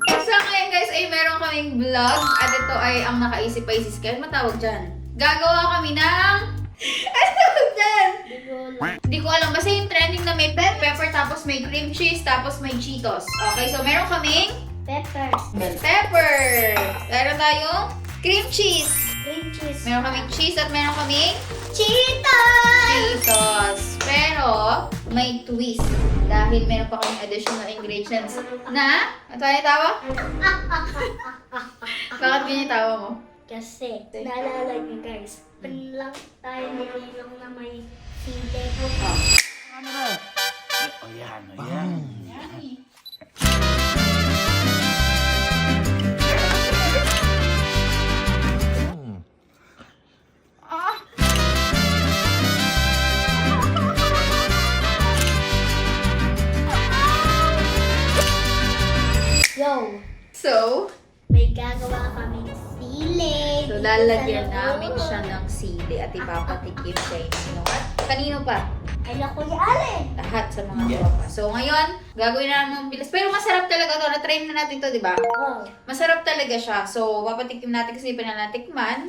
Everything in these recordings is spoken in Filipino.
So ngayon guys ay meron kaming vlog at ito ay ang nakaisip ay si Sky. Matawag dyan. Gagawa kami ng... Ano tawag dyan? Hindi ko alam. Basta yung trending na may pepper tapos may cream cheese tapos may Cheetos. Okay, so meron kaming Peppers. bell pepper. Meron tayong cream cheese. Green cheese. Meron kaming cheese at meron kaming Cheetos! Cheetos. Pero may twist dahil meron pa kaming additional ingredients na... Ano tayo tawa? Bakit ganyan tawa mo? Kasi, naalala niyo guys, lang tayo nililong na may sili. Ano na? O yan, o yan. Yummy. Ah! Yo! So, May gagawa kaming sili. so lalagyan namin siya ng sili at ipapatikim sa inyo. At kanino pa? Ay, Kuya Allen! Lahat sa mga tropa. So ngayon, gagawin na namin ng bilis. Pero masarap talaga to. Na-try na natin to, di ba? Oh. Masarap talaga siya. So, papatikim natin kasi pa na natikman.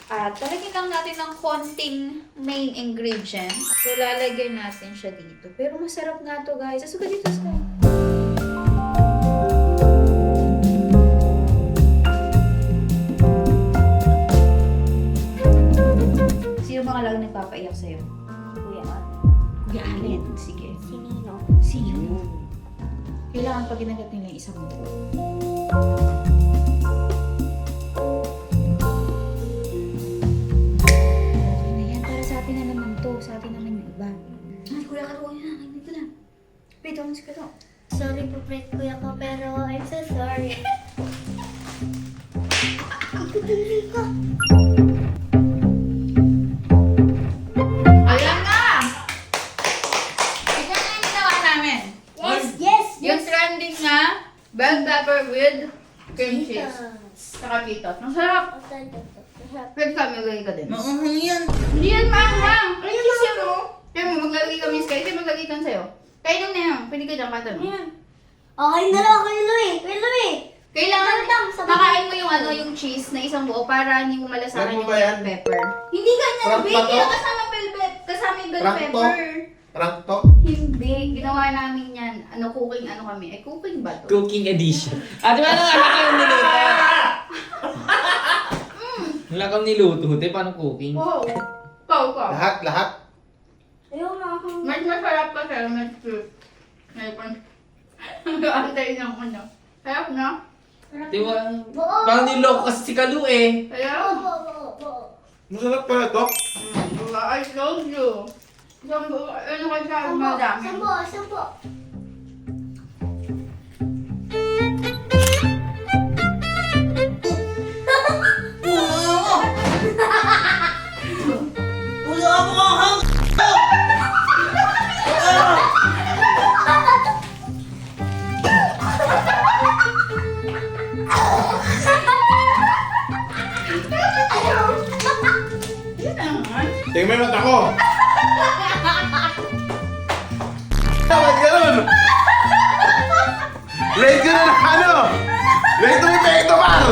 At talagyan lang natin ng konting main ingredient. So, lalagyan natin siya dito. Pero masarap nga to, guys. Asuka dito, Sky. Sino mga lang nagpapaiyak sa'yo? Kuya Allen. Kuya Allen. Sige. Si Nino. Sino? Kailangan pag ginagat nila yung isang mundo. Okay na yan. Para sa atin na naman to. Sa atin naman yung iba. Ay, kuya, karuha niyo na. Kainin ko na. Wait, ako si Kato. Sorry po, Fred, kuya ko, pero I'm so sorry. Alam na! Ito na yung ginawa namin. Yes, yes, Yung yes! trending na bell pepper with cream cheese. Cheetos. Saka Cheetos. Ang sarap. Pwede kami lagay ka din. Maanghang yan. Hindi yan maanghang. Ay, cheese yan o. Kaya mo, maglalagay kami Sky. Kasi maglalagay kan sa'yo. Kaya nung na yan. Pwede ka dyan katanong. Ayan. Okay na lang, Kuya Louie. Kuya Louie. Kailangan Sabay-sabay. makain mo yung ano, yung cheese na isang buo para hindi mo malasahan Ano yung ba yan? bell pepper. Hindi ganyan, Prank babe. ba to? Kaya kasama bell pepper. Kasama yung bell Prank to? pepper. Prank to? Hindi. Ginawa namin yan. Ano, cooking ano kami. Eh, cooking ba to? Cooking edition. Ate, paano nga lakaw niluto? Lakaw niluto, te, paano cooking? Wow. Ikaw. Lahat. Ayaw na ako. Mas masarap pa sa'yo. Mas cute. Ngayon, nag-aantay ng ano. Sarap na. Di ba? Oo. Parang niloko kasi si Kalu eh. Kaya, Masarap pala to. I told you. Ano kasi siya madami. Sampo. Wala mo ang hang... Yun na naman. Tingnan mo yung mata ko. Ba't ganun? Late ka na ano? Late to epekto, par!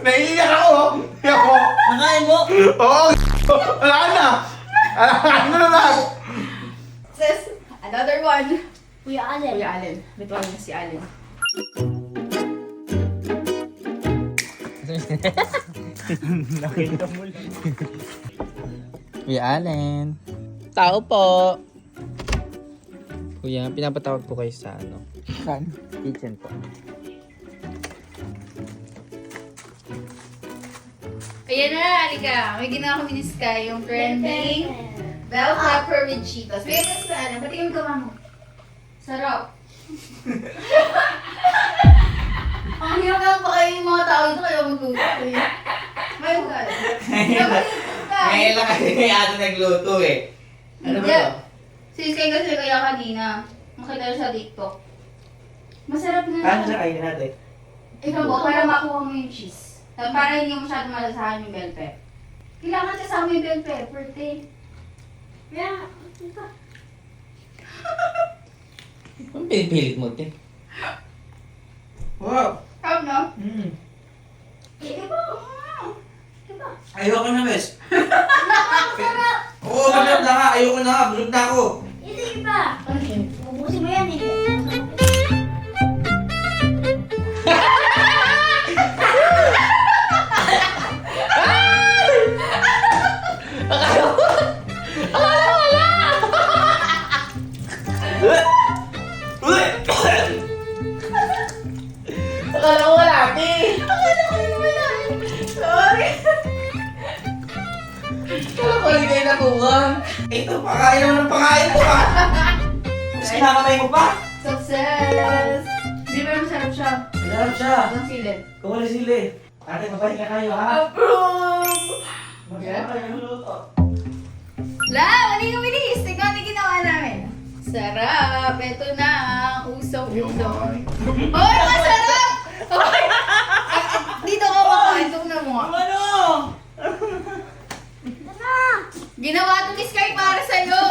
Naiiyak ako. Ako. Nakain mo? Oo. Wala na. Ano na lahat? Sis, another one. Kuya Allen. Kuya Allen. Bituan niya si Allen. Nakita mo lang. Kuya Allen. Tao po. Kuya, pinapatawag po kayo sa ano? Saan? Kitchen po. Ayan na, halika. May ginawa kami ni Sky, yung trending bell pepper with Cheetos. May ito sa ano, pati yung gawa mo. Sarap. Ang hirap lang pa kayo yung mga tao dito, kaya magluto. May ugal. Ngayon lang kasi may ato nagluto eh. Ano ba to? Si Sky kasi kaya kanina. Makita sa TikTok. Masarap na. Ano sa kainin natin? Ikaw po, para makuha mo yung cheese. Para hindi mo masyado malasahan yung bell pepper. Kailangan kasama yung bell pepper, te. Kaya, ito. Anong pinipilit mo, te? Wow! Sarap, no? Iba. Iba. Ayoko na, Bes. Oo, bulog na nga. Ayoko na nga. Bulog na ako. Ito iba. Ubusin mo yan eh. Akala ko wala, te. Sorry. Akala ko hindi kayo nakuha. Ito, pakain naman ng pakain ko, ha? Tapos kinakamay mo pa? Success! Di ba masarap siya? Sarap siya. Ang sili. Kumuli sili. Ate, mabalik na kayo, ha? Approve! Magkaya kayo ng luto. La, mali ka bilis. Tingnan ang ginawa namin. Sarap! Ito na ang usong-usong. Hoy, masarap! Hoy! Dito ka makain. Tingnan mo nga. Ano? Ginawa ito ni Sky para sa'yo.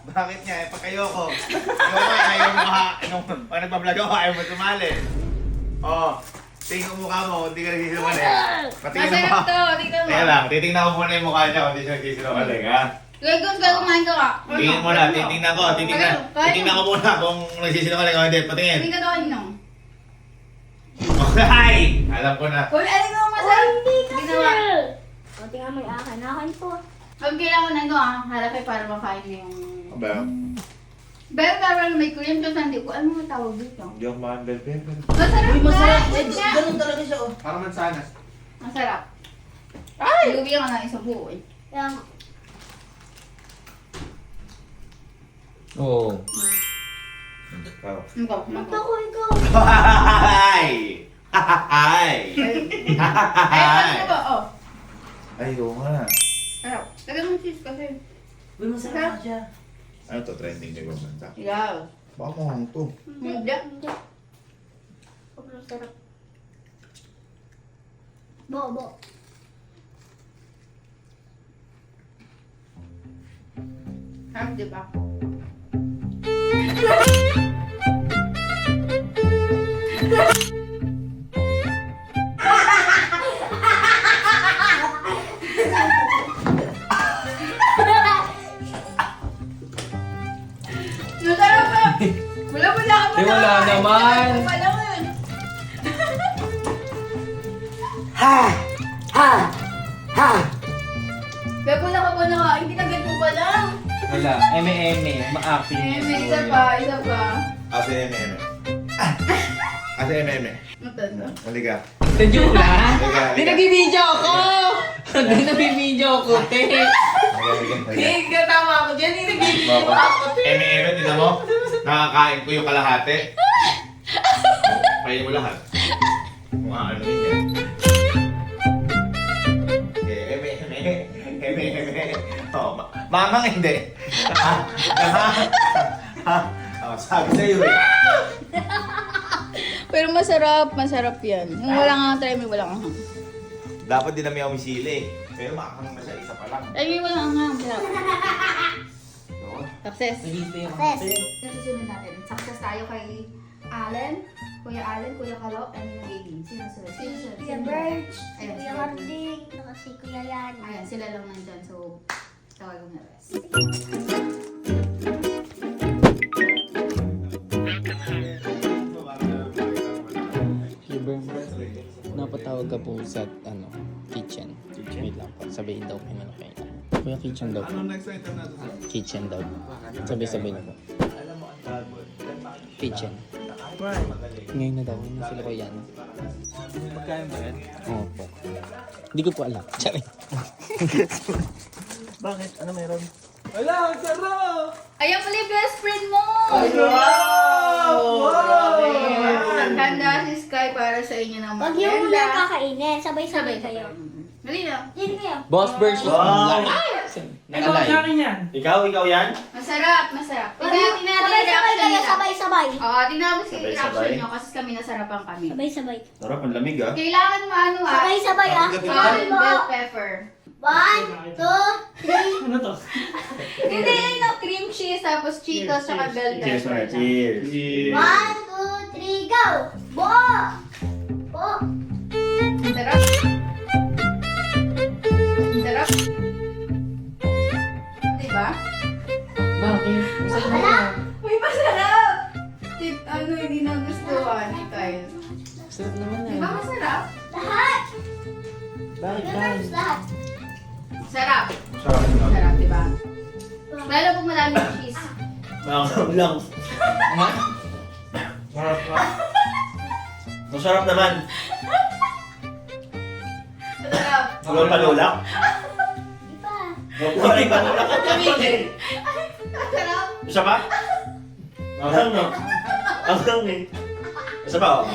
Bakit nga? Eh, pag ayoko. Ayaw mo pag nagbablog ako, ayaw mo sumali. Oo. Tingnan mo mukha mo, hindi ka nagsisinungaling. Patingin mo. Masarap to. Tingnan mo. Teka lang, titingnan ko muna yung mukha niya kung hindi siya nagsisinungaling, ha? Gagawin ka, kumain ka ka. Tingin mo na, titingnan ko, titingnan ko muna kung nagsisinungaling o hindi. Patingin. Tingnan ka kanino. Okay! Alam ko na. Hoy, alam mo ang masarap. Hindi kasi. Ginawa. O, tingnan mo yung akin. Akin to. Huwag kailangan ano harapin para makain mo yung... Aba, Pero parang may cream kasi hindi ko, ano nga tawag dito? hindi ako makandal, pero Masarap na! Ganun talaga siya, oh. para mansanas. Masarap. Ay! Lubigyan ka ng isang buo eh. Kaya nga. Oo. Ikaw. Ikaw, Ito ko, ikaw. Hi! Hi! Ay, ano ba? Oh. Ay, oo nga. Sarap. Lagyan mo cheese kasi. Uy, masarap siya. Ano to, trending na ibang banta? Yeah. Baka mukhang to. Hindi. Hindi. Sobrang sarap. Bo. Sarap, di ba? Masarap pa! Wala ka Di, wala naman. Wala mo yun. Gapon na ka ba naka? Hindi na ganito pa lang. Wala. Eme. Ma-acting. May isa pa. Ate Eme. Ate Eme. Matanda. Halika. Sa joke lang. Halika, Di halika. nag-video ako. Di nag-video ako, te. Halika. Di ka tama ako dyan. Di nag-video ako, te. Eme, tignan mo. Nakakain ko yung kalahati. Kainin mo lahat. Mga ano yun yan. Eme. Oh, mamang hindi. Oh, sabi sa'yo eh. Pero masarap yan. Yung walang try mo, walang ahang. Dapat din namin ako misili. Pero makakang na siya, isa pa lang. Ay, yung walang ahang, masarap. Success. Nagito yung Success. Nasusunod natin. Success tayo kay Kuya Allen, Kuya Kalok, and yung Aileen. Sino sunod? Kuya Birch, Ayan, Kuya si Harding, saka si Kuya Yani. Ayan, sila lang nandyan. So, tawag mo na rest. Napatawag ka po sa kitchen. Wait lang po. Sabihin daw kayo na kayo. Kuya, kitchen daw po. next item natin? Kitchen daw. Sabay na po. Kitchen. Ngayon na daw. Ngayon na sila ko yan. Pagkain ba yan? Oo po. Hindi ko po alam. Charing. Bakit? Ano meron? Wala, ang sarap! Ayan pala yung best friend mo! Wow! Handa si Sky para sa inyo ng Huwag yung muna maganda. kakainin, sabay-sabay kayo. Dali na. Yan kayo. Boss Birch is Wow. Nakalay. Ikaw yan? Masarap. Tingnan natin yung Sabay-sabay reaction kayo, nila. sabay-sabay. Oo, tingnan mo si Sabay-sabay. reaction nyo kasi kami nasarapan kami. Sabay-sabay. Sarap, ang lamig ah. Kailangan mo Sabay-sabay ah. Ang gabi. Salt and bell One, pepper. 2, 3. Ano to? Hindi, no, cream cheese, tapos Cheetos, tsaka bell pepper. Cheers, man. Cheers. 1, 2, 3, go! Buo! Buo! Sarap. Sarap. Diba? Bakit? Masaya mo Wala. Uy, masarap! Tip, ano, hindi nagustuhan, Kyle. Sarap naman Diba eh. masarap? Lahat! Bakit Ganun lahat. Sarap. Sarap. Sarap, diba? Lalo pag maraming cheese. Masarap lang. Masarap naman. Masarap. Walang palulak. Di pa. Walang palulak. Masarap. Isa pa? Masarap no? Masarap eh. Isa pa oh.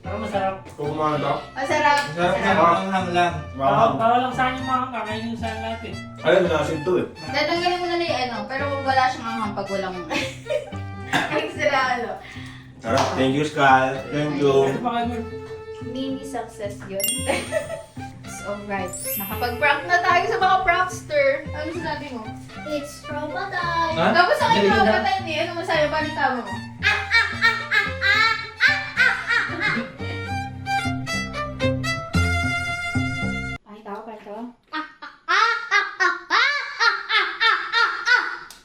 Parang masarap. Kukumahan to? Masarap. Masarap lang. Para lang sa akin yung mga kakainin sa natin. Ayun, nasin to eh. Tatanggalin mo na lang yung ano, pero wala siyang anghang pag walang extra ano. Sarap. Thank you, Skal. Thank you. Ito pa kayo. Mini success yun. It's alright. Nakapag-prank na tayo sa mga prankster. Ano sinabi mo? It's Propa time! Ha? Tapos ang Galing ito na. patay ni, ano masayo ba ng tama mo?